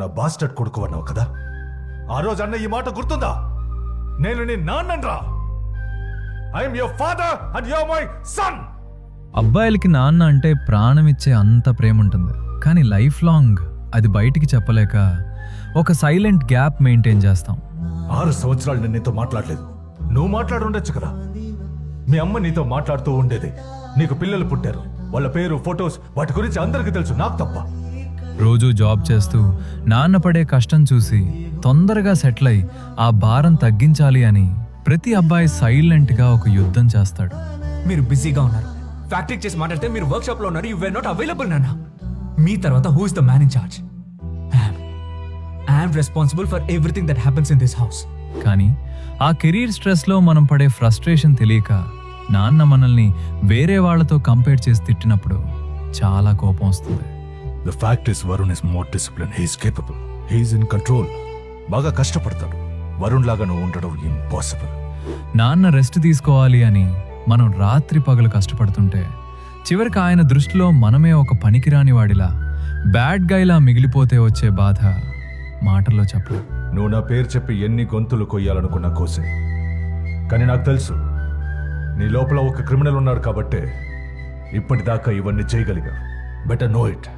నా బాస్టర్డ్ కొడుకు అన్నావు కదా, ఆ రోజు అన్న ఈ మాట గుర్తుందా? నేను నీ నాన్నరా. I'm your father and your my son. అబ్బాయిలకి నాన్న అంటే ప్రాణం ఇచ్చే అంత ప్రేమ ఉంటుంది, కానీ లైఫ్ లాంగ్ అది బయటికి చెప్పలేక ఒక సైలెంట్ గ్యాప్ మెయింటైన్ చేస్తాం. 6 సంవత్సరాలు నేను నీతో మాట్లాడలేదు. నువ్వు మాట్లాడి ఉండొచ్చు కదా. మీ అమ్మ నీతో మాట్లాడుతూ ఉండేది. నీకు పిల్లలు పుట్టారు, వాళ్ళ పేరు, ఫొటోస్, వాటి గురించి అందరికీ తెలుసు, నాకు తప్ప. రోజు జాబ్ చేస్తూ నాన్న పడే కష్టం చూసి తొందరగా సెటిల్ అయి ఆ భారం తగ్గించాలి అని ప్రతి అబ్బాయి సైలెంట్గా ఒక యుద్ధం చేస్తాడు. మీరు బిజీగా ఉన్నారు, ఫ్యాక్టరీకి చేసి మాట్లాడితే మీరు వర్క్ షాప్ లో ఉన్నారు. యు వేర్ నాట్ అవైలబుల్ నాన్న. మీ తర్వాత who is the man in charge? I'm responsible for everything that happens in this house. కానీ ఆ కెరీర్ స్ట్రెస్లో మనం పడే ఫ్రస్ట్రేషన్ తెలియక నాన్న మనల్ని వేరే వాళ్లతో కంపేర్ చేసి తిట్టినప్పుడు చాలా కోపం వస్తుంది. The fact is, Varun is more disciplined. He is capable. He is in control. బాగా కష్టపడతాడు. వరుణ్ లాగా నువ్వు ఉండడం ఇంపాసిబుల్. నాన్న రెస్ట్ తీసుకోవాలి అని మనం రాత్రి పగలు కష్టపడుతుంటే చివరికి ఆయన దృష్టిలో మనమే ఒక పనికిరాని వాడిలా, బ్యాడ్ గైలా మిగిలిపోతే వచ్చే బాధ మాటల్లో చెప్పలేం. నువ్వు నా పేరు చెప్పి ఎన్ని గొంతులు కొయ్యాలనుకున్నా కోసే, కానీ నాకు తెలుసు నీ లోపల ఒక క్రిమినల్ ఉన్నాడు కాబట్టే ఇప్పటిదాకా ఇవన్నీ చేయగలిగా. Better know it.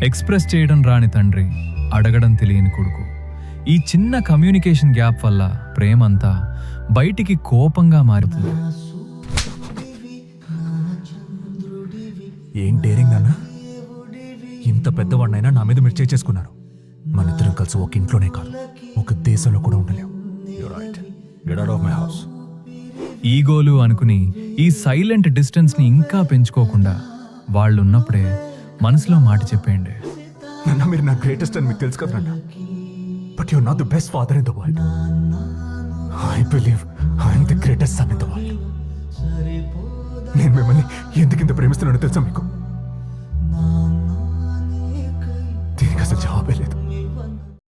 ఎక్స్ప్రెస్ చేయడం రాని తండ్రి, అడగడం తెలియని కొడుకు. ఈ చిన్న కమ్యూనికేషన్ గ్యాప్ వల్ల ప్రేమంతా బయటికి కోపంగా మారుతుంది. ఏం డేరింగ్ నాన్న, ఇంత పెద్దవాడినైనా నా మీద మీరు చేసుకున్నారు. మన ఇద్దరం కలిసి ఒక ఇంట్లోనే కాదు, ఒక దేశంలో కూడా ఉండలేం. You're right. Get out of my house. ఈగోలు అనుకుని ఈ సైలెంట్ డిస్టెన్స్ని ఇంకా పెంచుకోకుండా వాళ్ళున్నప్పుడే మనసులో మాట చెప్పేయండి. నాన్న, మీరు నా గ్రేటెస్ట్ అని మీకు తెలుసు కదా నాన్న. But you're not the best father in the world. I believe I'm the greatest son in the world. నేను మిమ్మల్ని ఎందుకు ఇంత ప్రేమిస్తున్నానో తెలుసా మీకు? దీనికి అసలు జవాబే లేదు.